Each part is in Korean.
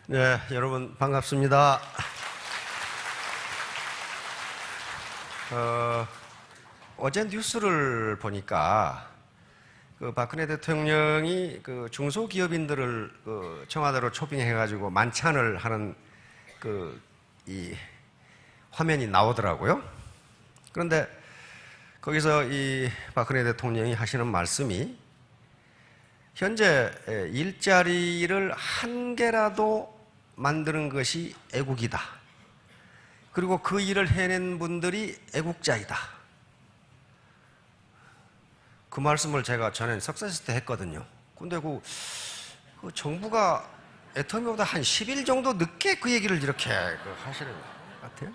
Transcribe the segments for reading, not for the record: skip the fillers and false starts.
네, 여러분 반갑습니다. 어제 뉴스를 보니까 박근혜 대통령이 중소기업인들을 청와대로 초빙해가지고 만찬을 하는 이 화면이 나오더라고요. 그런데 거기서 이 박근혜 대통령이 하시는 말씀이 현재 일자리를 한 개라도 만드는 것이 애국이다. 그리고 그 일을 해낸 분들이 애국자이다. 그 말씀을 제가 전에 석사했을 때 했거든요. 근데 그 정부가 애터미보다 한 10일 정도 늦게 그 얘기를 이렇게 하시는 것 같아요.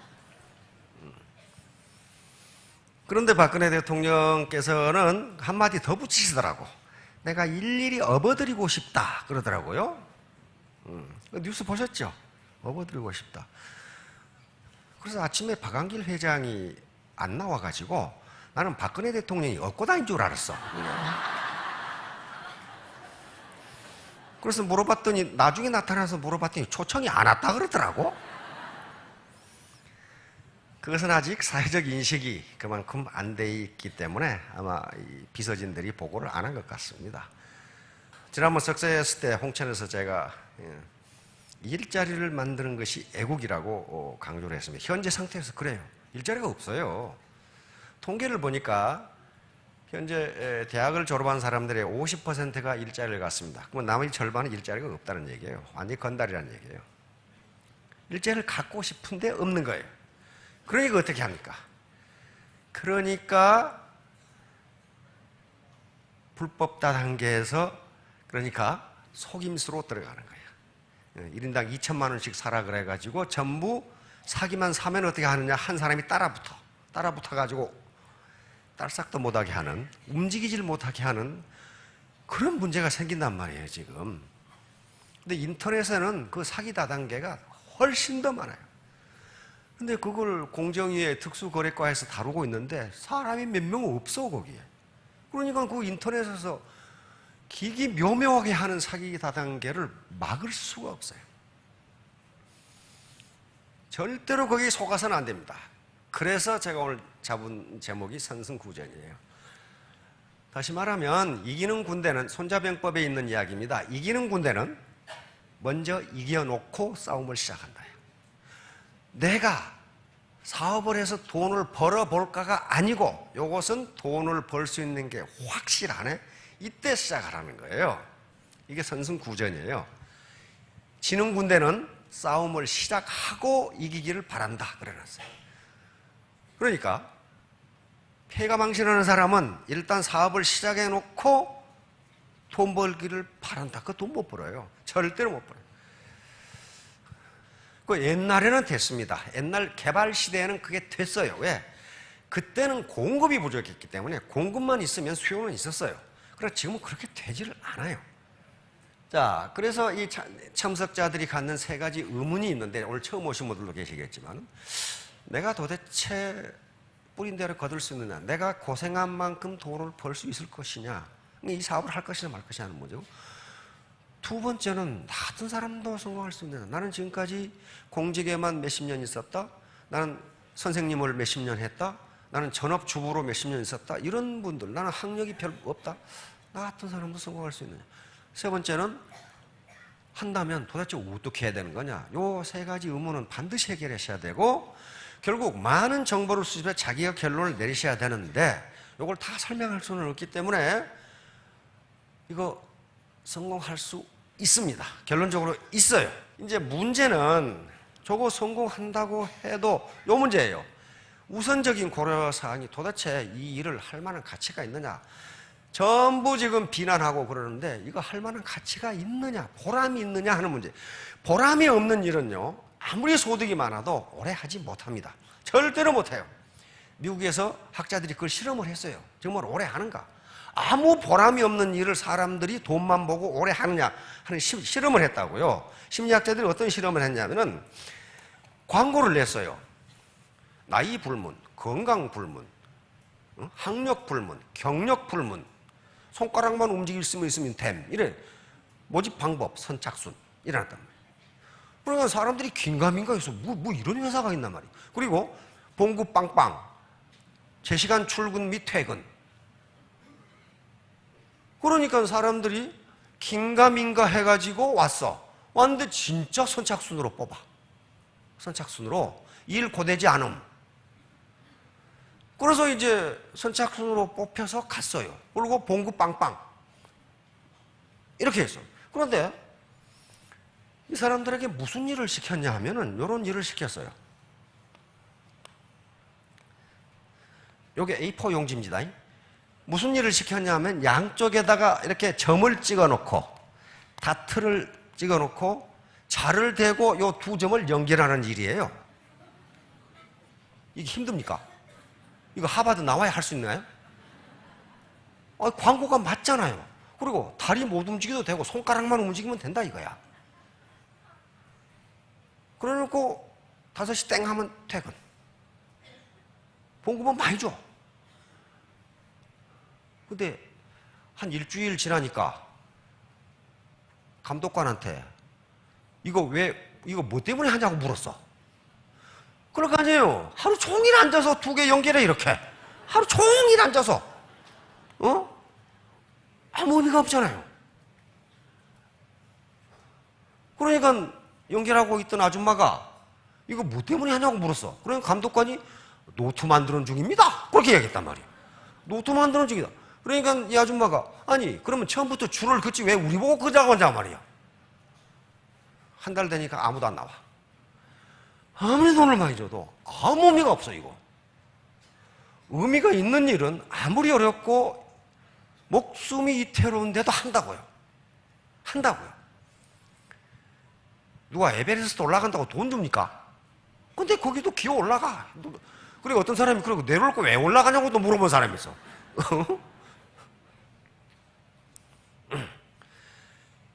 그런데 박근혜 대통령께서는 한마디 더 붙이시더라고. 내가 일일이 업어드리고 싶다 그러더라고요. 뉴스 보셨죠? 업어드리고 싶다. 그래서 아침에 박한길 회장이 안 나와가지고 나는 박근혜 대통령이 업고 다닌 줄 알았어. 그래서 물어봤더니 나중에 나타나서 물어봤더니 초청이 안 왔다 그러더라고. 그것은 아직 사회적 인식이 그만큼 안 돼 있기 때문에 아마 이 비서진들이 보고를 안 한 것 같습니다. 지난번 석사했을 때 홍천에서 제가 일자리를 만드는 것이 애국이라고 강조를 했습니다. 현재 상태에서 그래요. 일자리가 없어요. 통계를 보니까 현재 대학을 졸업한 사람들의 50%가 일자리를 갖습니다. 그러면 나머지 절반은 일자리가 없다는 얘기예요. 완전히 건달이라는 얘기예요. 일자리를 갖고 싶은데 없는 거예요. 그러니까 어떻게 합니까? 그러니까 불법 다단계에서 그러니까 속임수로 들어가는 거예요. 1인당 2천만 원씩 사라 그래가지고 전부 사기만 사면 어떻게 하느냐, 한 사람이 따라붙어가지고 딸싹도 못하게 하는, 움직이질 못하게 하는 그런 문제가 생긴단 말이에요 지금. 근데 인터넷에는 그 사기 다단계가 훨씬 더 많아요. 근데 그걸 공정위의 특수거래과에서 다루고 있는데 사람이 몇 명 없어 거기에. 그러니까 그 인터넷에서 기기묘묘하게 하는 사기 다단계를 막을 수가 없어요. 절대로 거기에 속아서는 안 됩니다. 그래서 제가 오늘 잡은 제목이 선승구전이에요. 다시 말하면 이기는 군대는, 손자병법에 있는 이야기입니다. 이기는 군대는 먼저 이겨놓고 싸움을 시작한다. 내가 사업을 해서 돈을 벌어볼까가 아니고 이것은 돈을 벌 수 있는 게 확실하네. 이때 시작하라는 거예요. 이게 선승구전이에요. 지는 군대는 싸움을 시작하고 이기기를 바란다 그래놨어요. 그러니까 패가 망신하는 사람은 일단 사업을 시작해놓고 돈 벌기를 바란다. 그 돈 못 벌어요. 절대로 못 벌어요. 그 옛날에는 됐습니다. 옛날 개발 시대에는 그게 됐어요. 왜? 그때는 공급이 부족했기 때문에 공급만 있으면 수요는 있었어요. 그러나 지금은 그렇게 되지를 않아요. 자, 그래서 이 참석자들이 갖는 세 가지 의문이 있는데 오늘 처음 오신 분들도 계시겠지만 내가 도대체 뿌린 대로 거둘 수 있느냐, 내가 고생한 만큼 돈을 벌 수 있을 것이냐, 이 사업을 할 것이냐 말 것이냐 하는 거죠. 두 번째는 나 같은 사람도 성공할 수 있느냐. 나는 지금까지 공직에만 몇십 년 있었다. 나는 선생님을 몇십 년 했다. 나는 전업주부로 몇십 년 있었다. 이런 분들, 나는 학력이 별로 없다. 나 같은 사람도 성공할 수 있느냐. 세 번째는 한다면 도대체 어떻게 해야 되는 거냐. 요 세 가지 의문은 반드시 해결하셔야 되고 결국 많은 정보를 수집해 자기가 결론을 내리셔야 되는데 요걸 다 설명할 수는 없기 때문에 이거 성공할 수 있습니다. 결론적으로 있어요. 이제 문제는 저거 성공한다고 해도 요 문제예요. 우선적인 고려사항이 도대체 이 일을 할 만한 가치가 있느냐. 전부 지금 비난하고 그러는데 이거 할 만한 가치가 있느냐, 보람이 있느냐 하는 문제. 보람이 없는 일은요, 아무리 소득이 많아도 오래 하지 못합니다. 절대로 못해요. 미국에서 학자들이 그걸 실험을 했어요. 정말 오래 하는가. 아무 보람이 없는 일을 사람들이 돈만 보고 오래 하느냐 하는 실험을 했다고요. 심리학자들이 어떤 실험을 했냐면은 광고를 냈어요. 나이 불문, 건강 불문, 학력 불문, 경력 불문, 손가락만 움직일 수 있으면 됨. 이래 모집 방법, 선착순 이래놨단 말이에요. 그러니까 사람들이 긴가민가 해서 뭐 이런 회사가 있단 말이에요. 그리고 봉구 빵빵, 제 시간 출근 및 퇴근. 그러니까 사람들이 긴가민가 해가지고 왔는데 진짜 선착순으로 뽑아. 선착순으로 일 고되지 않음. 그래서 이제 선착순으로 뽑혀서 갔어요. 그리고 봉구 빵빵 이렇게 했어요. 그런데 이 사람들에게 무슨 일을 시켰냐 하면은 이런 일을 시켰어요. 요게 A4 용지입니다. 무슨 일을 시켰냐 하면 양쪽에다가 이렇게 점을 찍어 놓고 다트를 찍어 놓고 자를 대고 요 두 점을 연결하는 일이에요. 이게 힘듭니까? 이거 하버드 나와야 할 수 있나요? 광고가 맞잖아요. 그리고 다리 못 움직여도 되고 손가락만 움직이면 된다 이거야. 그래놓고 5시 땡 하면 퇴근. 봉급은 많이 줘. 근데 한 일주일 지나니까 감독관한테 이거 뭐 때문에 하냐고 물었어. 그럴 거 아니에요. 하루 종일 앉아서 두 개 연결해 이렇게. 하루 종일 앉아서. 아무 의미가 없잖아요. 그러니까 연결하고 있던 아줌마가 이거 뭐 때문에 하냐고 물었어. 그러니까 감독관이 노트 만드는 중입니다. 그렇게 얘기했단 말이에요. 노트 만드는 중이다. 그러니까 이 아줌마가 아니 그러면 처음부터 줄을 긋지 왜 우리 보고 긋자고 하냐 말이야. 한 달 되니까 아무도 안 나와. 아무리 돈을 많이 줘도 아무 의미가 없어 이거. 의미가 있는 일은 아무리 어렵고 목숨이 이태로운데도 한다고요. 한다고요. 누가 에베레스트 올라간다고 돈 줍니까? 근데 거기도 기어 올라가. 그리고 어떤 사람이 그러고 내려올 거 왜 올라가냐고도 물어본 사람이 있어.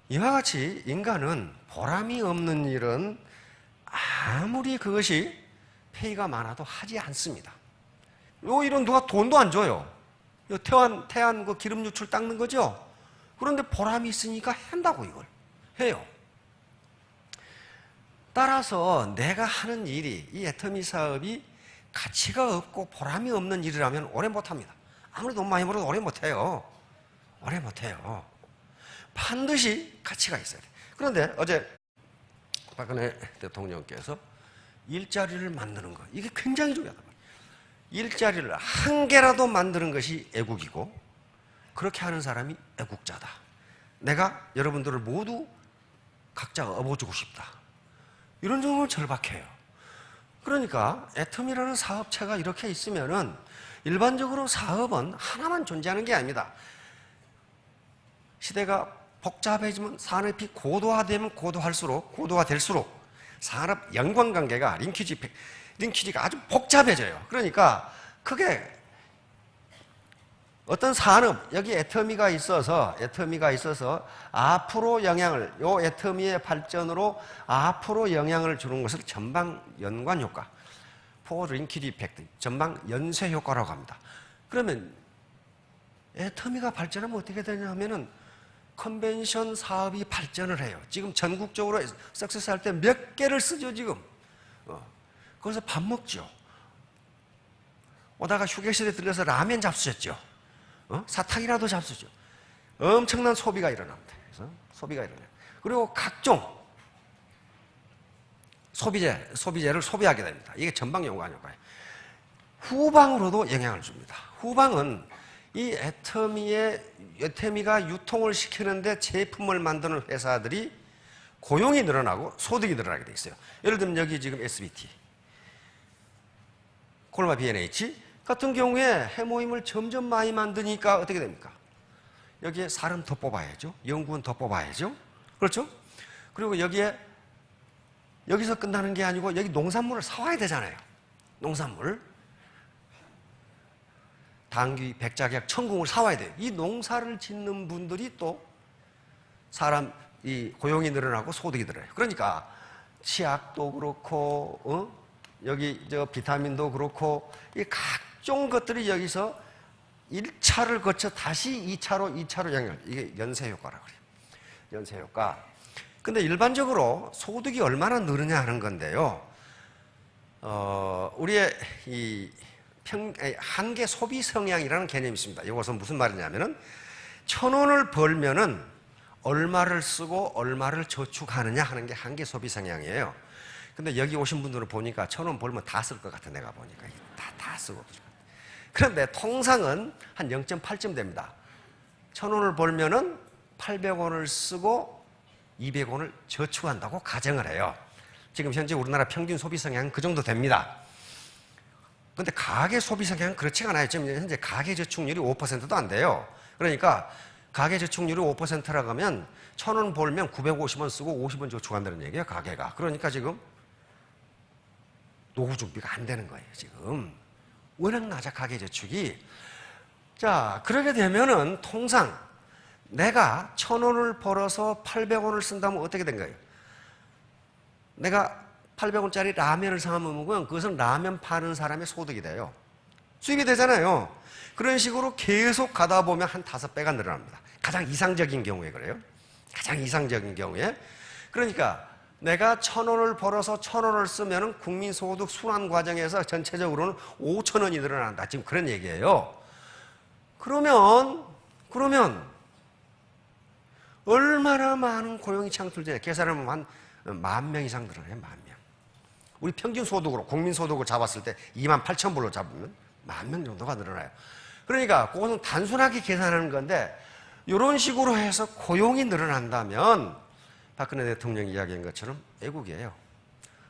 이와 같이 인간은 보람이 없는 일은 아무리 그것이 페이가 많아도 하지 않습니다. 요 일은 누가 돈도 안 줘요. 요 태안 그 기름 유출 닦는 거죠. 그런데 보람이 있으니까 한다고 이걸 해요. 따라서 내가 하는 일이 이 애터미 사업이 가치가 없고 보람이 없는 일이라면 오래 못합니다. 아무리 돈 많이 벌어도 오래 못해요. 오래 못해요. 반드시 가치가 있어야 돼. 그런데 어제 박근혜 대통령께서 일자리를 만드는 것 이게 굉장히 중요하단 말이에요. 일자리를 한 개라도 만드는 것이 애국이고 그렇게 하는 사람이 애국자다. 내가 여러분들을 모두 각자 업어주고 싶다. 이런 정도는 절박해요. 그러니까 애텀이라는 사업체가 이렇게 있으면은 일반적으로 사업은 하나만 존재하는 게 아닙니다. 시대가 복잡해지면 산업이 고도화될수록 산업 연관관계가 링키지가 아주 복잡해져요. 그러니까 그게 어떤 산업, 여기 애터미가 있어서 앞으로 영향을, 요 애터미의 발전으로 앞으로 영향을 주는 것을 전방 연관 효과, 포 링키지 이펙트, 전방 연쇄 효과라고 합니다. 그러면 애터미가 발전하면 어떻게 되냐 하면은 컨벤션 사업이 발전을 해요. 지금 전국적으로 석세스 할 때 몇 개를 쓰죠, 지금. 거기서 밥 먹죠. 오다가 휴게실에 들려서 라면 잡수셨죠. 사탕이라도 잡수죠. 엄청난 소비가 일어납니다. 그래서 소비가 일어나요. 그리고 각종 소비재를 소비하게 됩니다. 이게 전방 연관 효과예요. 후방으로도 영향을 줍니다. 후방은 이 애터미가 유통을 시키는데 제품을 만드는 회사들이 고용이 늘어나고 소득이 늘어나게 돼 있어요. 예를 들면 여기 지금 SBT, 콜마 B&H 같은 경우에 해모임을 점점 많이 만드니까 어떻게 됩니까? 여기에 사람 더 뽑아야죠. 연구원 더 뽑아야죠. 그렇죠? 그리고 여기서 끝나는 게 아니고 여기 농산물을 사와야 되잖아요. 농산물. 당귀, 백작약, 청궁을 사와야 돼요. 이 농사를 짓는 분들이 또 이 고용이 늘어나고 소득이 늘어요. 그러니까 치약도 그렇고, 여기 비타민도 그렇고, 이 각종 것들이 여기서 1차를 거쳐 다시 2차로 연결. 이게 연쇄 효과라고 그래요. 연쇄 효과. 근데 일반적으로 소득이 얼마나 늘느냐 하는 건데요. 우리의 이 한계 소비 성향이라는 개념이 있습니다. 이것은 무슨 말이냐면은 1,000원을 벌면은 얼마를 쓰고 얼마를 저축하느냐 하는 게 한계 소비 성향이에요. 근데 여기 오신 분들은 보니까 1,000원 벌면 다 쓸 것 같아. 내가 보니까 다 쓰고. 그런데 통상은 한 0.8쯤 됩니다. 1,000원을 벌면은 800원을 쓰고 200원을 저축한다고 가정을 해요. 지금 현재 우리나라 평균 소비 성향은 그 정도 됩니다. 그런데 가계 소비 성향은 그렇지가 않아요. 지금 현재 가계 저축률이 5%도 안 돼요. 그러니까 가계 저축률이 5%라고 하면 1,000원 벌면 950원 쓰고 50원 저축한다는 얘기예요, 가계가. 그러니까 지금 노후 준비가 안 되는 거예요, 지금. 워낙 낮아, 가계 저축이. 자, 그러게 되면은 통상 내가 1,000원을 벌어서 800원을 쓴다면 어떻게 된 거예요? 내가 800원짜리 라면을 사 먹으면 그것은 라면 파는 사람의 소득이 돼요. 수입이 되잖아요. 그런 식으로 계속 가다 보면 한 5배가 늘어납니다. 가장 이상적인 경우에 그래요. 가장 이상적인 경우에. 그러니까 내가 1,000원을 벌어서 1,000원을 쓰면 국민소득 순환 과정에서 전체적으로는 5,000원이 늘어난다. 지금 그런 얘기예요. 그러면 얼마나 많은 고용이 창출되냐. 계산하면 한 10,000명 이상 늘어나요. 10,000명. 우리 평균 소득으로 국민소득을 잡았을 때 28,000불로 잡으면 10,000명 정도가 늘어나요. 그러니까 그것은 단순하게 계산하는 건데 이런 식으로 해서 고용이 늘어난다면 박근혜 대통령이 이야기한 것처럼 애국이에요.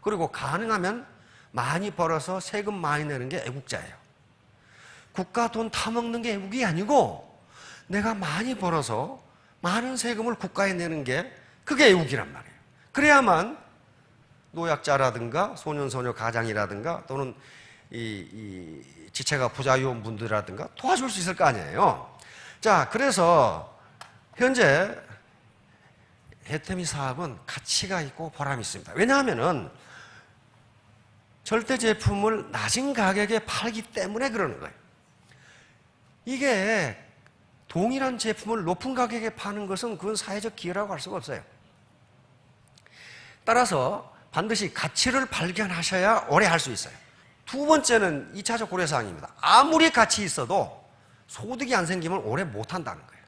그리고 가능하면 많이 벌어서 세금 많이 내는 게 애국자예요. 국가 돈 타먹는 게 애국이 아니고 내가 많이 벌어서 많은 세금을 국가에 내는 게 그게 애국이란 말이에요. 그래야만 노약자라든가 소년소녀 가장이라든가 또는 이 지체가 부자요원분들이라든가 도와줄 수 있을 거 아니에요. 자, 그래서 현재 해태미 사업은 가치가 있고 보람이 있습니다. 왜냐하면은 절대 제품을 낮은 가격에 팔기 때문에 그러는 거예요. 이게 동일한 제품을 높은 가격에 파는 것은 그건 사회적 기회라고 할 수가 없어요. 따라서 반드시 가치를 발견하셔야 오래 할 수 있어요. 두 번째는 2차적 고려사항입니다. 아무리 가치 있어도 소득이 안 생기면 오래 못 한다는 거예요.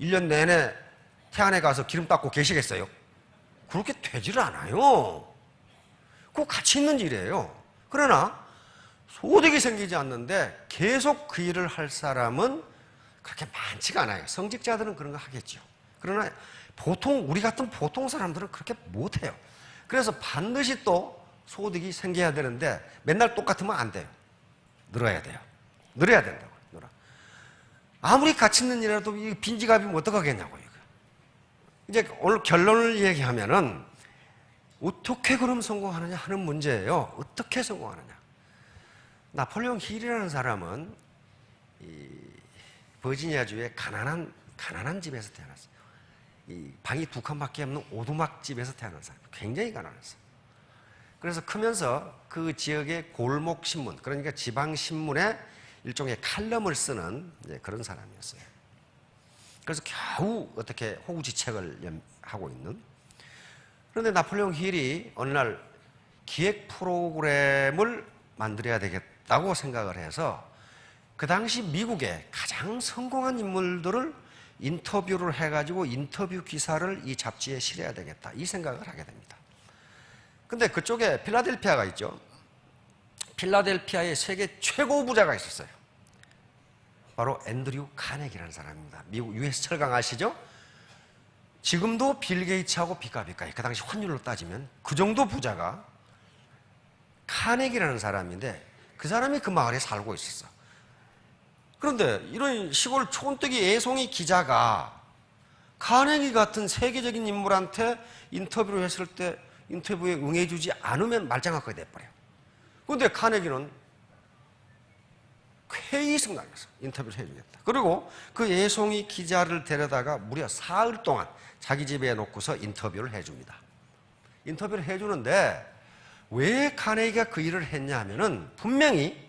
1년 내내 태안에 가서 기름 닦고 계시겠어요? 그렇게 되지를 않아요. 그거 가치 있는 일이에요. 그러나 소득이 생기지 않는데 계속 그 일을 할 사람은 그렇게 많지가 않아요. 성직자들은 그런 거 하겠죠. 그러나 보통 우리 같은 보통 사람들은 그렇게 못해요. 그래서 반드시 또 소득이 생겨야 되는데 맨날 똑같으면 안 돼요. 늘어야 돼요. 늘어야 된다고. 아무리 가치 있는 일이라도 빈지갑이면 어떡하겠냐고. 이제 오늘 결론을 얘기하면은 어떻게 그럼 성공하느냐 하는 문제예요. 어떻게 성공하느냐. 나폴레옹 힐이라는 사람은 이 버지니아주의 가난한 집에서 태어났어요. 이 방이 2칸밖에 없는 오두막 집에서 태어난 사람. 굉장히 가난했어요. 그래서 크면서 그 지역의 골목 신문, 그러니까 지방 신문에 일종의 칼럼을 쓰는 그런 사람이었어요. 그래서 겨우 어떻게 호구지책을 하고 있는. 그런데 나폴레옹 힐이 어느 날 기획 프로그램을 만들어야 되겠다고 생각을 해서 그 당시 미국의 가장 성공한 인물들을 인터뷰를 해가지고 인터뷰 기사를 이 잡지에 실어야 되겠다. 이 생각을 하게 됩니다. 근데 그쪽에 필라델피아가 있죠. 필라델피아에 세계 최고 부자가 있었어요. 바로 앤드류 카네기라는 사람입니다. 미국 US 철강 아시죠? 지금도 빌 게이츠하고 비까비까이. 그 당시 환율로 따지면 그 정도 부자가 카네기라는 사람인데 그 사람이 그 마을에 살고 있었어. 그런데 이런 시골 촌뜨기 애송이 기자가 카네기 같은 세계적인 인물한테 인터뷰를 했을 때 인터뷰에 응해주지 않으면 말짱하게 돼버려요. 그런데 카네기는 쾌히 승낙해서 인터뷰를 해주겠다. 그리고 그 애송이 기자를 데려다가 무려 사흘 동안 자기 집에 놓고서 인터뷰를 해줍니다. 인터뷰를 해주는데 왜 카네기가 그 일을 했냐 하면은 분명히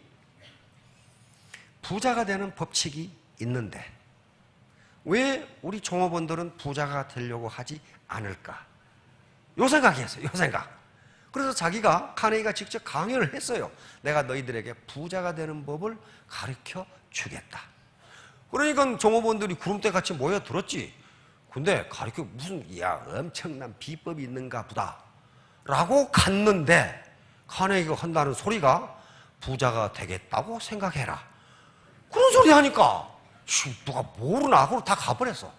부자가 되는 법칙이 있는데 왜 우리 종업원들은 부자가 되려고 하지 않을까? 요 생각이었어요. 요 생각. 그래서 자기가 카네기가 직접 강연을 했어요. 내가 너희들에게 부자가 되는 법을 가르쳐 주겠다. 그러니까 종업원들이 구름대 같이 모여들었지. 근데 가르쳐 무슨 야 엄청난 비법이 있는가 보다 라고 갔는데 카네기가 한다는 소리가 부자가 되겠다고 생각해라. 그런 소리 하니까 누가 모르나 하고 다 가버렸어.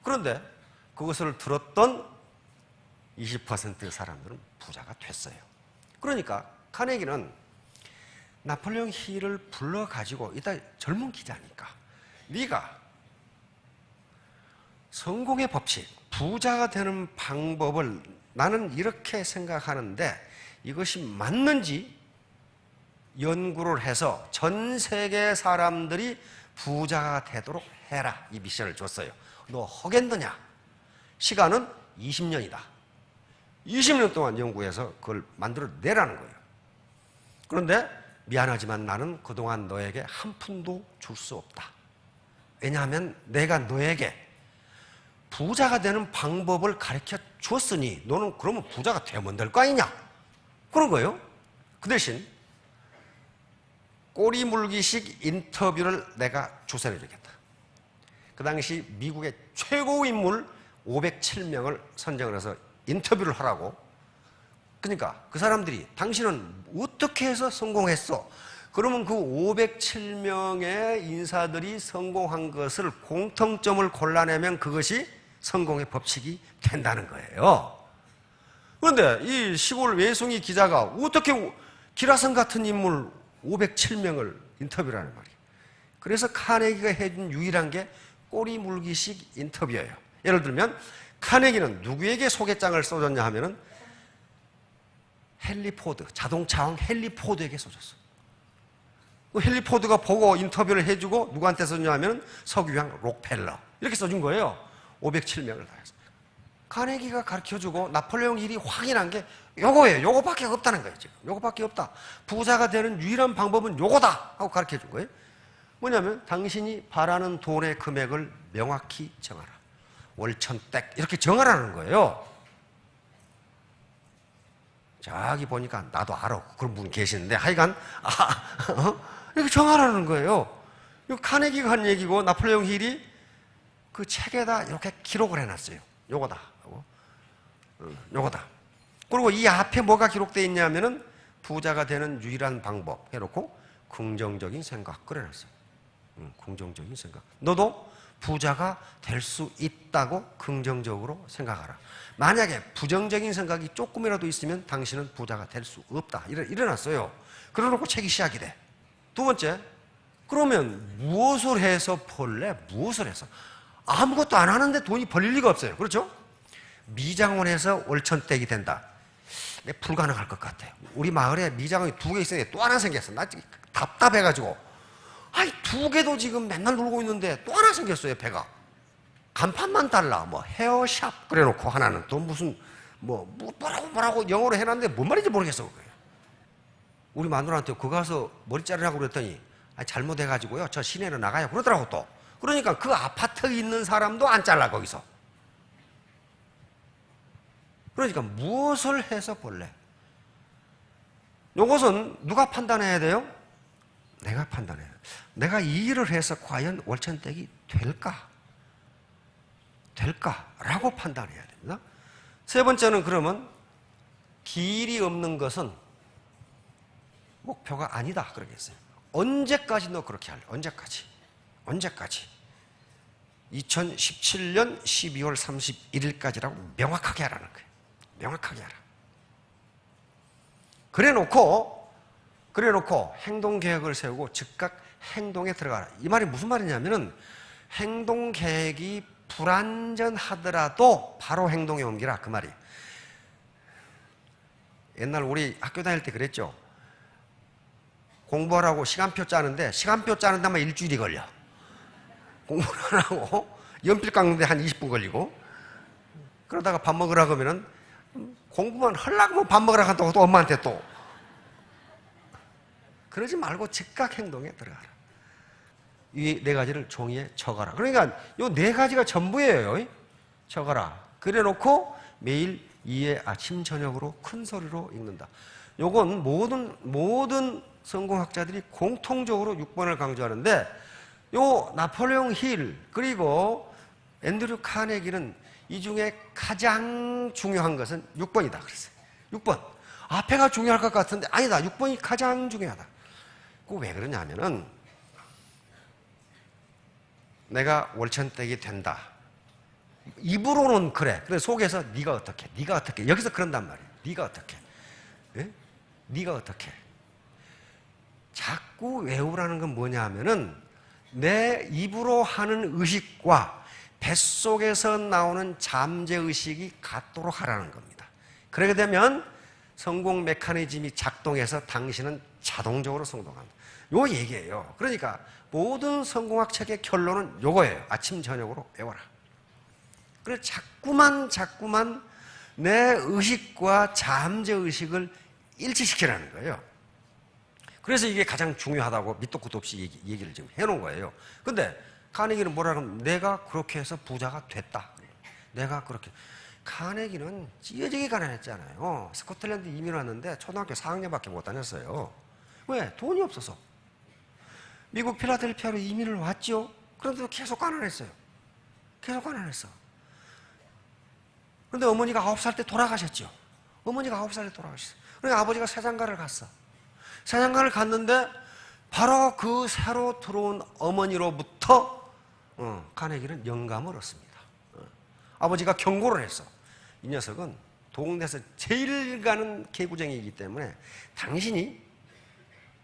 그런데 그것을 들었던 20%의 사람들은 부자가 됐어요. 그러니까 카네기는 나폴레옹 힐을 불러가지고 이따 젊은 기자니까 네가 성공의 법칙, 부자가 되는 방법을 나는 이렇게 생각하는데 이것이 맞는지 연구를 해서 전 세계 사람들이 부자가 되도록 해라. 이 미션을 줬어요. 너 하겠느냐? 시간은 20년이다. 20년 동안 연구해서 그걸 만들어내라는 거예요. 그런데 미안하지만 나는 그동안 너에게 한 푼도 줄 수 없다. 왜냐하면 내가 너에게 부자가 되는 방법을 가르쳐 줬으니 너는 그러면 부자가 되면 될 거 아니냐? 그런 거예요. 그 대신 꼬리 물기식 인터뷰를 내가 주선해 주겠다. 그 당시 미국의 최고 인물 507명을 선정을 해서 인터뷰를 하라고. 그러니까 그 사람들이 당신은 어떻게 해서 성공했어? 그러면 그 507명의 인사들이 성공한 것을 공통점을 골라내면 그것이 성공의 법칙이 된다는 거예요. 그런데 이 시골 외송이 기자가 어떻게 기라성 같은 인물 507명을 인터뷰를 하는 말이에요. 그래서 카네기가 해준 유일한 게 꼬리 물기식 인터뷰예요. 예를 들면 카네기는 누구에게 소개장을 써줬냐 하면은 헨리 포드, 자동차왕 헨리 포드에게 써줬어. 헨리 포드가 보고 인터뷰를 해주고 누구한테 써줬냐 하면은 석유왕 록펠러 이렇게 써준 거예요. 507명을 다 해서. 카네기가 가르쳐주고 나폴레옹 힐이 확인한 게 요거예요. 요거밖에 없다는 거예요. 지금 요거밖에 없다. 부자가 되는 유일한 방법은 요거다 하고 가르쳐준 거예요. 뭐냐면 당신이 바라는 돈의 금액을 명확히 정하라. 월천댁 이렇게 정하라는 거예요. 저기 보니까 나도 알아. 그런 분 계시는데 하여간 이렇게 정하라는 거예요. 이거 카네기가 한 얘기고 나폴레옹 힐이 그 책에다 이렇게 기록을 해놨어요. 요거다. 요거다. 그리고 이 앞에 뭐가 기록되어 있냐면은 부자가 되는 유일한 방법 해놓고 긍정적인 생각 그래놨어요. 긍정적인 생각. 너도 부자가 될 수 있다고 긍정적으로 생각하라. 만약에 부정적인 생각이 조금이라도 있으면 당신은 부자가 될 수 없다. 이래놨어요. 그래놓고 책이 시작이 돼. 두 번째, 그러면 무엇을 해서 벌래? 무엇을 해서? 아무것도 안 하는데 돈이 벌릴 리가 없어요. 그렇죠? 미장원 해서 월천댁이 된다. 불가능할 것 같아요. 우리 마을에 미장원이 2개 있었는데 또 하나 생겼어. 나 답답해가지고. 아이, 2개도 지금 맨날 놀고 있는데 또 하나 생겼어요, 배가. 간판만 달라. 뭐, 헤어샵. 그래 놓고 하나는 또 무슨, 뭐라고 영어로 해놨는데 뭔 말인지 모르겠어. 우리 마누라한테 그거 가서 머리 자르라고 그랬더니, 잘못해가지고요. 저 시내로 나가요. 그러더라고 또. 그러니까 그 아파트에 있는 사람도 안 잘라, 거기서. 그러니까 무엇을 해서 벌래? 이것은 누가 판단해야 돼요? 내가 판단해야 돼요. 내가 이 일을 해서 과연 월천댁이 될까? 라고 판단해야 됩니다. 세 번째는 그러면 길이 없는 것은 목표가 아니다. 그러겠어요. 언제까지 너 그렇게 할래? 언제까지? 2017년 12월 31일까지라고 명확하게 하라는 거예요. 명확하게 하라. 그래 놓고 행동계획을 세우고 즉각 행동에 들어가라. 이 말이 무슨 말이냐면은 행동계획이 불완전하더라도 바로 행동에 옮기라. 그 말이. 옛날 우리 학교 다닐 때 그랬죠. 공부하라고 시간표 짜는데 시간표 짜는 데만 일주일이 걸려. 공부를 안 하고 연필 깎는데 한 20분 걸리고 그러다가 밥 먹으라 그러면은 공부만 하려고 밥 먹으라 한다고 또 엄마한테 또 그러지 말고 즉각 행동에 들어가라. 이 4가지를 종이에 적어라. 그러니까 이 4가지가 전부예요. 적어라. 그래 놓고 매일 이에 아침 저녁으로 큰 소리로 읽는다. 요건 모든 성공학자들이 공통적으로 6번을 강조하는데, 요 나폴레옹 힐 그리고 앤드류 카네기는 이 중에 가장 중요한 것은 6번이다 그랬어요. 6번. 앞에가 중요할 것 같은데 아니다. 6번이 가장 중요하다. 그 왜 그러냐면은 내가 월천댁이 된다. 입으로는 그래. 근데 속에서 네가 어떻게 여기서 그런단 말이에요. 네가 어떻게 예? 네가 어떻게 자꾸 외우라는 건 뭐냐 하면은 내 입으로 하는 의식과 뱃속에서 나오는 잠재의식이 같도록 하라는 겁니다. 그렇게 되면 성공 메커니즘이 작동해서 당신은 자동적으로 성공한다. 요 얘기예요. 그러니까 모든 성공학 책의 결론은 요거예요. 아침 저녁으로 외워라. 그래서 자꾸만 내 의식과 잠재의식을 일치시키라는 거예요. 그래서 이게 가장 중요하다고 밑도 끝도 없이 얘기를 지금 해놓은 거예요. 근데 카네기는 뭐라 그러면 내가 그렇게 해서 부자가 됐다. 내가 그렇게. 카네기는 찢어지게 가난했잖아요. 스코틀랜드 이민 왔는데 초등학교 4학년밖에 못 다녔어요. 왜? 돈이 없어서. 미국 필라델피아로 이민을 왔죠. 그런데도 계속 가난했어요. 계속 가난했어. 그런데 어머니가 9살 때 돌아가셨죠. 어머니가 9살 때 돌아가셨어요. 그러니까 아버지가 세장가를 갔어. 세장가를 갔는데 바로 그 새로 들어온 어머니로부터 카네기는 영감을 얻습니다. 아버지가 경고를 했어. 이 녀석은 동네에서 제일 가는 개구쟁이이기 때문에 당신이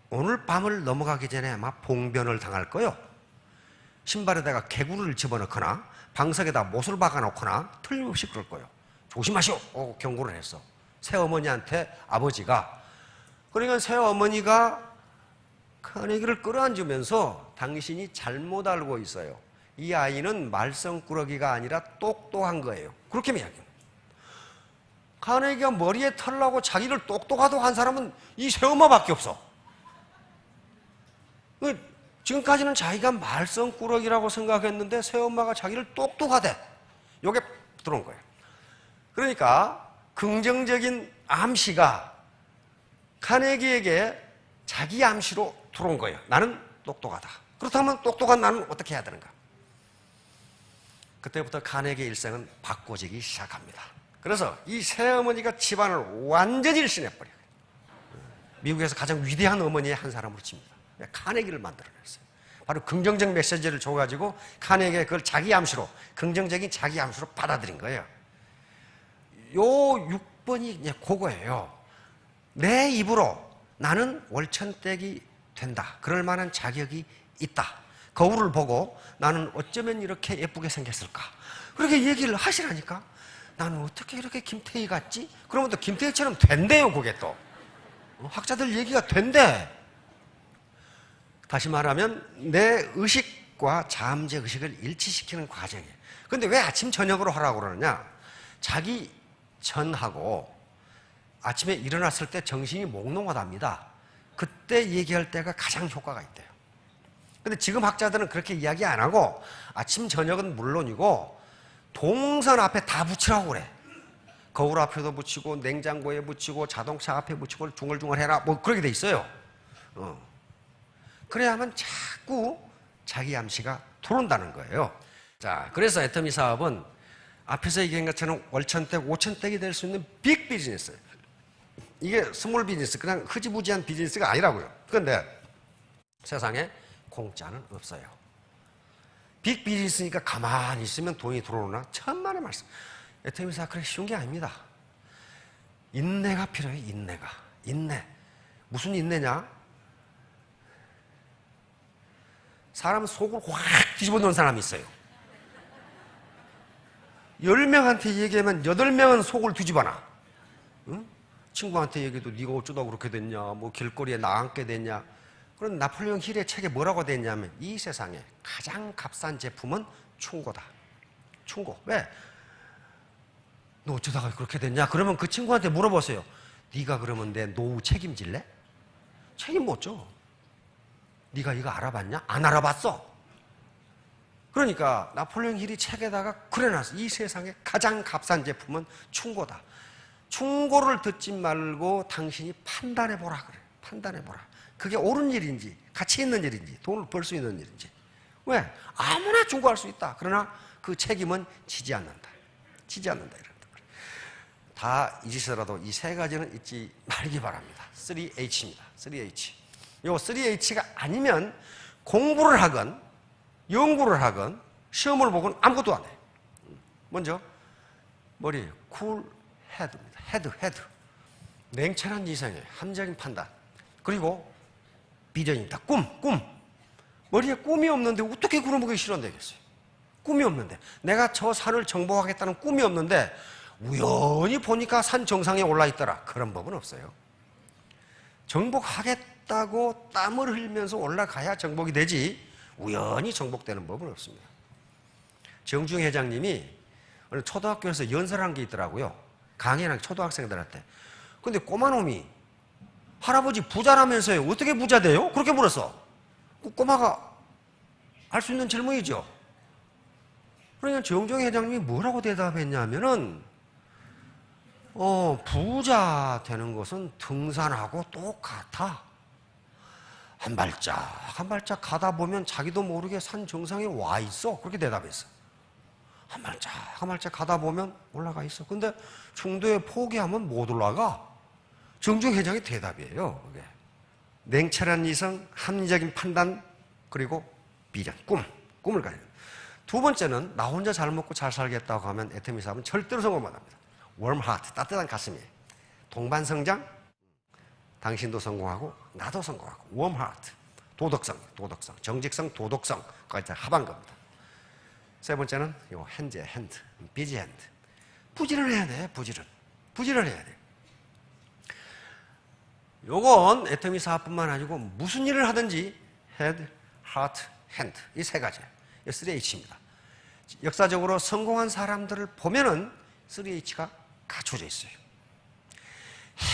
오늘 밤을 넘어가기 전에 아마 봉변을 당할 거요. 신발에다가 개구리를 집어넣거나 방석에다 못을 박아놓거나 틀림없이 그럴 거요. 조심하시오! 경고를 했어. 새어머니한테 아버지가. 그러니까 새어머니가 카네기를 끌어안으면서 당신이 잘못 알고 있어요. 이 아이는 말썽꾸러기가 아니라 똑똑한 거예요. 그렇게 이야기합니다. 카네기가 머리에 털라고 자기를 똑똑하다고 한 사람은 이 새엄마밖에 없어. 지금까지는 자기가 말썽꾸러기라고 생각했는데 새엄마가 자기를 똑똑하대. 이게 들어온 거예요. 그러니까 긍정적인 암시가 카네기에게 자기 암시로 들어온 거예요. 나는 똑똑하다. 그렇다면 똑똑한 나는 어떻게 해야 되는가? 그때부터 카네기의 일생은 바꿔지기 시작합니다. 그래서 이 새어머니가 집안을 완전히 일신해버려요. 미국에서 가장 위대한 어머니의 한 사람으로 칩니다. 카네기를 만들어냈어요. 바로 긍정적 메시지를 줘가지고 카네기가 그걸 자기 암시로, 긍정적인 자기 암시로 받아들인 거예요. 요 6번이 이제 그거예요. 내 입으로 나는 월천댁이 된다. 그럴 만한 자격이 있다. 거울을 보고 나는 어쩌면 이렇게 예쁘게 생겼을까? 그렇게 얘기를 하시라니까. 나는 어떻게 이렇게 김태희 같지? 그러면 또 김태희처럼 된대요, 그게 또. 학자들 얘기가 된대. 다시 말하면 내 의식과 잠재 의식을 일치시키는 과정이에요. 근데 왜 아침 저녁으로 하라고 그러느냐? 자기 전하고 아침에 일어났을 때 정신이 몽롱하답니다. 그때 얘기할 때가 가장 효과가 있대요. 근데 지금 학자들은 그렇게 이야기 안 하고 아침 저녁은 물론이고 동선 앞에 다 붙이라고 그래. 거울 앞에도 붙이고 냉장고에 붙이고 자동차 앞에 붙이고 중얼중얼 해라. 뭐 그렇게 돼 있어요. 그래야만 자꾸 자기 암시가 들어온다는 거예요. 자, 그래서 애터미 사업은 앞에서 얘기한 것처럼 월천댁, 오천댁이 될 수 있는 빅 비즈니스예요. 이게 스몰 비즈니스, 그냥 흐지부지한 비즈니스가 아니라고요. 그런데 세상에 공짜는 없어요. 빅 비즈니스니까 가만히 있으면 돈이 들어오나? 천만의 말씀. 애터미 사업 그렇게 쉬운 게 아닙니다. 인내가 필요해요. 인내. 무슨 인내냐? 사람 속을 확 뒤집어 놓은 사람이 있어요. 10명한테 얘기하면 8명은 속을 뒤집어놔. 응? 친구한테 얘기해도 네가 어쩌다 그렇게 됐냐, 뭐 길거리에 나앉게 됐냐. 그런 나폴레옹 힐의 책에 뭐라고 됐냐면 이 세상에 가장 값싼 제품은 충고다. 충고. 왜? 너 어쩌다가 그렇게 됐냐? 그러면 그 친구한테 물어보세요. 네가 그러면 내 노후 책임질래? 책임 못 져. 네가 이거 알아봤냐? 안 알아봤어. 그러니까 나폴레옹 힐이 책에다가 그려놨어. 이 세상에 가장 값싼 제품은 충고다. 충고를 듣지 말고 당신이 판단해보라 그래요. 판단해보라. 그게 옳은 일인지 가치 있는 일인지 돈을 벌 수 있는 일인지. 왜? 아무나 충고할 수 있다. 그러나 그 책임은 지지 않는다. 지지 않는다. 이런다. 다 잊으시더라도 이 세 가지는 잊지 말기 바랍니다. 3H입니다. 3H. 요 3H가 아니면 공부를 하건 연구를 하건 시험을 보건 아무것도 안 해. 먼저 머리 쿨 헤드입니다. 헤드. 냉철한 이성의 합리적인 판단. 그리고 비전입니다. 꿈. 머리에 꿈이 없는데 어떻게 구름보기 실현되겠어요? 꿈이 없는데 내가 저 산을 정복하겠다는 꿈이 없는데 우연히 보니까 산 정상에 올라 있더라. 그런 법은 없어요. 정복하겠다고 땀을 흘리면서 올라가야 정복이 되지 우연히 정복되는 법은 없습니다. 정중 회장님이 어느 초등학교에서 연설한 게 있더라고요. 강의랑 초등학생들한테. 근데 꼬마놈이 할아버지 부자라면서요. 어떻게 부자 돼요? 그렇게 물었어. 그 꼬마가 할 수 있는 질문이죠. 그러니까 정중 회장님이 뭐라고 대답했냐면은 부자 되는 것은 등산하고 똑같아. 한 발짝 가다 보면 자기도 모르게 산 정상에 와 있어. 그렇게 대답했어. 한 발짝 가다 보면 올라가 있어. 근데 중도에 포기하면 못 올라가. 정중 회장의 대답이에요. 그게. 냉철한 이성, 합리적인 판단, 그리고 비전, 꿈을 가지고. 두 번째는 나 혼자 잘 먹고 잘 살겠다고 하면 애터미 사업은 절대로 성공 못합니다. warm heart, 따뜻한 가슴이에요. 동반성장, 당신도 성공하고 나도 성공하고. warm heart, 도덕성, 정직성, 도덕성까지 다 합한 겁니다. 세 번째는 요 핸드, 비지 핸드. 부지런해야 돼, 부지런해야 돼. 요건 애터미 사업뿐만 아니고 무슨 일을 하든지 head, heart, hand 이 세 가지, 3H입니다. 역사적으로 성공한 사람들을 보면은 3H가 갖춰져 있어요.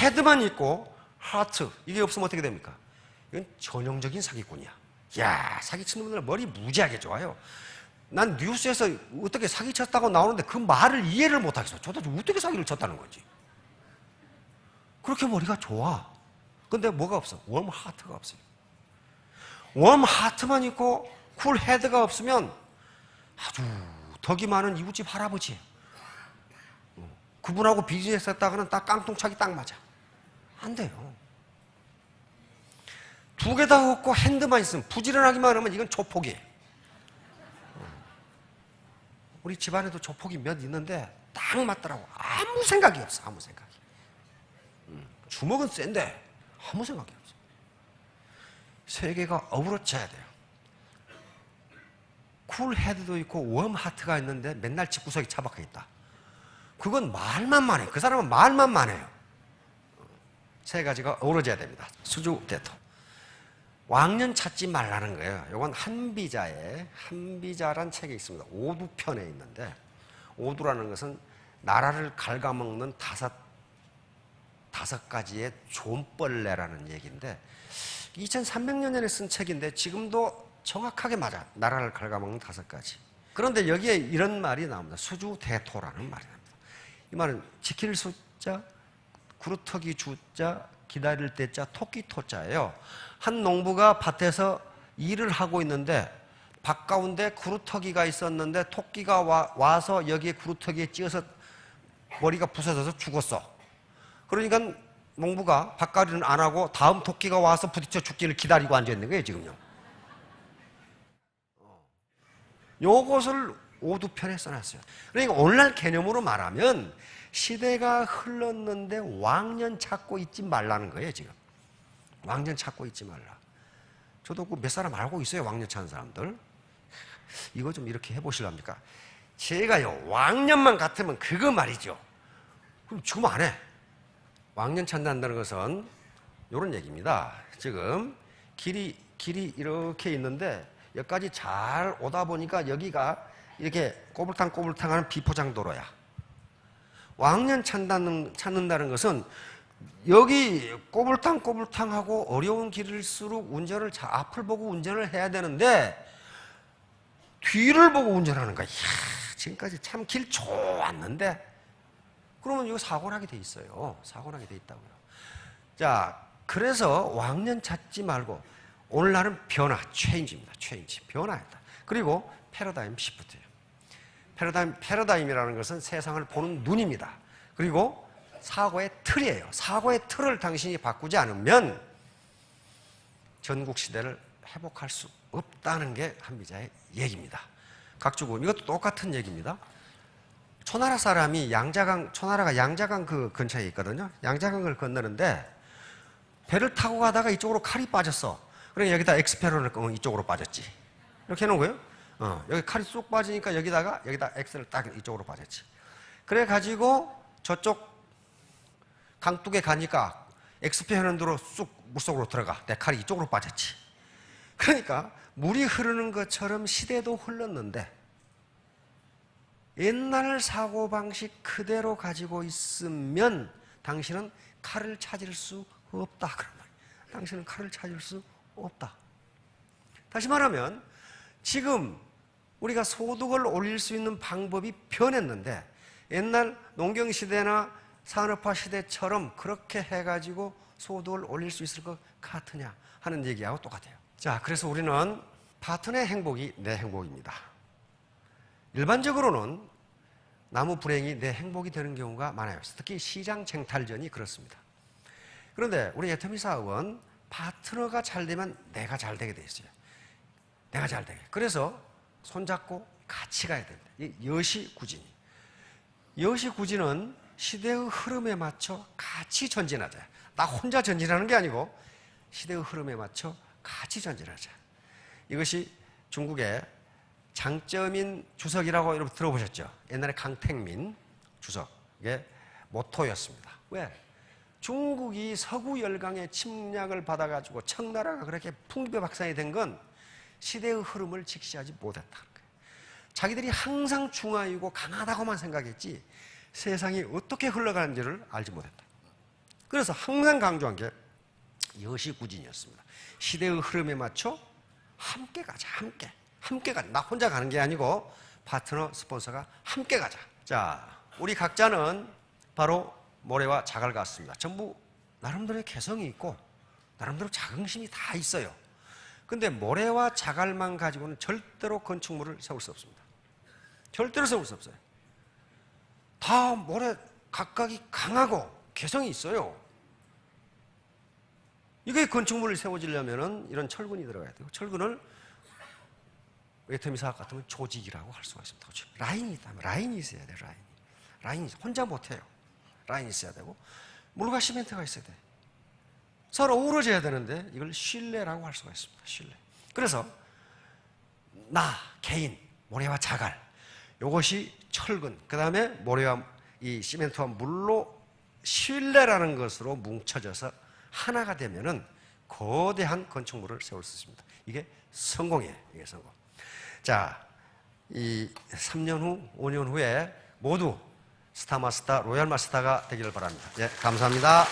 헤드만 있고 하트 이게 없으면 어떻게 됩니까? 이건 전형적인 사기꾼이야. 야, 사기치는 분들 머리 무지하게 좋아요. 난 뉴스에서 어떻게 사기쳤다고 나오는데 그 말을 이해를 못하겠어. 도대체 어떻게 사기를 쳤다는 거지? 그렇게 머리가 좋아. 근데 뭐가 없어? 웜 하트가 없어요. 웜 하트만 있고 쿨 헤드가 없으면 아주 덕이 많은 이웃집 할아버지. 그분하고 비즈니스 했다가는 딱 깡통차기 딱 맞아. 안 돼요. 두 개 다 없고 핸드만 있으면 부지런하기만 하면 이건 조폭이에요. 우리 집안에도 조폭이 몇 있는데 딱 맞더라고. 아무 생각이 없어. 아무 생각이. 주먹은 센데 아무 생각이 없어. 세 개가 어우러져야 돼요. 쿨 헤드도 있고 웜 하트가 있는데 맨날 집구석에 차박해 있다. 그건 말만 많해. 그 사람은 말만 많아요. 세 가지가 어우러져야 됩니다. 수주대토. 왕년 찾지 말라는 거예요. 이건 한비자란 책이 있습니다. 오두편에 있는데, 오두라는 것은 나라를 갉아먹는 다섯 가지의 존벌레라는 얘기인데 2300년에 쓴 책인데 지금도 정확하게 맞아. 나라를 갉아먹는 5가지. 그런데 여기에 이런 말이 나옵니다. 수주대토라는 말이 나옵니다. 이 말은 지킬 숫자, 구루터기 주자, 기다릴 때자, 토끼 토자예요. 한 농부가 밭에서 일을 하고 있는데 밭 가운데 구루터기가 있었는데 토끼가 와서 여기에 구루터기에 찧어서 머리가 부서져서 죽었어. 그러니까 농부가 밭갈이는 안 하고 다음 토끼가 와서 부딪혀 죽기를 기다리고 앉아있는 거예요, 지금요. 요것을 오두편에 써놨어요. 그러니까 오늘날 개념으로 말하면 시대가 흘렀는데 왕년 찾고 있지 말라는 거예요, 지금. 왕년 찾고 있지 말라. 저도 그 몇 사람 알고 있어요, 왕년 찾는 사람들. 이거 좀 이렇게 해보실랍니까? 제가요, 왕년만 같으면 그거 말이죠. 그럼 지금 안 해. 왕년 찾는다는 것은 이런 얘기입니다. 지금 길이 이렇게 있는데 여기까지 잘 오다 보니까 여기가 이렇게 꼬불탕꼬불탕 하는 비포장도로야. 왕년 찾는다는 것은 여기 꼬불탕꼬불탕하고 어려운 길일수록 운전을 앞을 보고 운전을 해야 되는데 뒤를 보고 운전하는 거야. 이야, 지금까지 참 길 좋았는데 그러면 이거 사고 나게 돼 있어요. 사고 나게 돼 있다고요. 자, 그래서 왕년 찾지 말고 오늘날은 변화, 체인지입니다. 체인지, 변화였다. 그리고 패러다임 시프트예요. 패러다임이라는 것은 세상을 보는 눈입니다. 그리고 사고의 틀이에요. 사고의 틀을 당신이 바꾸지 않으면 전국 시대를 회복할 수 없다는 게 한비자의 얘기입니다. 각주군, 이것도 똑같은 얘기입니다. 초나라 사람이 초나라가 양자강 그 근처에 있거든요. 양자강을 건너는데 배를 타고 가다가 이쪽으로 칼이 빠졌어. 그래 여기다 엑스페로를 끄면 이쪽으로 빠졌지. 이렇게 해놓은 거예요. 여기 칼이 쑥 빠지니까 여기다 엑스를 딱 이쪽으로 빠졌지. 그래 가지고 저쪽 강둑에 가니까 엑스페런드로 쑥 물속으로 들어가. 내 칼이 이쪽으로 빠졌지. 그러니까 물이 흐르는 것처럼 시대도 흘렀는데 옛날 사고방식 그대로 가지고 있으면 당신은 칼을 찾을 수 없다. 그런 말이에요. 당신은 칼을 찾을 수 없다. 다시 말하면 지금 우리가 소득을 올릴 수 있는 방법이 변했는데 옛날 농경시대나 산업화 시대처럼 그렇게 해가지고 소득을 올릴 수 있을 것 같으냐 하는 얘기하고 똑같아요. 자, 그래서 우리는 파트너의 행복이 내 행복입니다. 일반적으로는 나무 불행이 내 행복이 되는 경우가 많아요. 특히 시장 쟁탈전이 그렇습니다. 그런데 우리 애터미 사업은 파트너가 잘 되면 내가 잘 되게 돼 있어요. 내가 잘 되게. 그래서 손잡고 같이 가야 됩니다. 이 여시구진이. 여시구진은 시대의 흐름에 맞춰 같이 전진하자. 나 혼자 전진하는 게 아니고 시대의 흐름에 맞춰 같이 전진하자. 이것이 중국의 장쩌민 주석이라고 여러분 들어보셨죠? 옛날에 강택민 주석의 모토였습니다. 왜? 중국이 서구 열강의 침략을 받아가지고 청나라가 그렇게 풍비박산이 된 건 시대의 흐름을 직시하지 못했다는 거예요. 자기들이 항상 중화이고 강하다고만 생각했지 세상이 어떻게 흘러가는지를 알지 못했다. 그래서 항상 강조한 게 여시구진이었습니다. 시대의 흐름에 맞춰 함께 가자. 함께 가자. 나 혼자 가는 게 아니고 파트너, 스폰서가 함께 가자. 자, 우리 각자는 바로 모래와 자갈 같습니다. 전부 나름대로의 개성이 있고 나름대로 자긍심이 다 있어요. 근데 모래와 자갈만 가지고는 절대로 건축물을 세울 수 없습니다. 절대로 세울 수 없어요. 다 모래 각각이 강하고 개성이 있어요. 이게 건축물을 세워지려면 이런 철근이 들어가야 돼요. 철근을 애터미 사업 같으면 조직이라고 할 수가 있습니다. 그렇죠? 라인이 있다면 라인이 있어야 돼요. 라인이 혼자 못해요. 라인이 있어야 되고 물과 시멘트가 있어야 돼요. 서로 어우러져야 되는데 이걸 신뢰라고 할 수가 있습니다. 신뢰. 그래서 나 개인 모래와 자갈 이것이 철근 그 다음에 모래와 이 시멘트와 물로 신뢰라는 것으로 뭉쳐져서 하나가 되면은 거대한 건축물을 세울 수 있습니다. 이게 성공이에요. 이게 성공. 자, 이 3년 후, 5년 후에 모두 스타마스터, 로얄마스터가 되기를 바랍니다. 예, 감사합니다.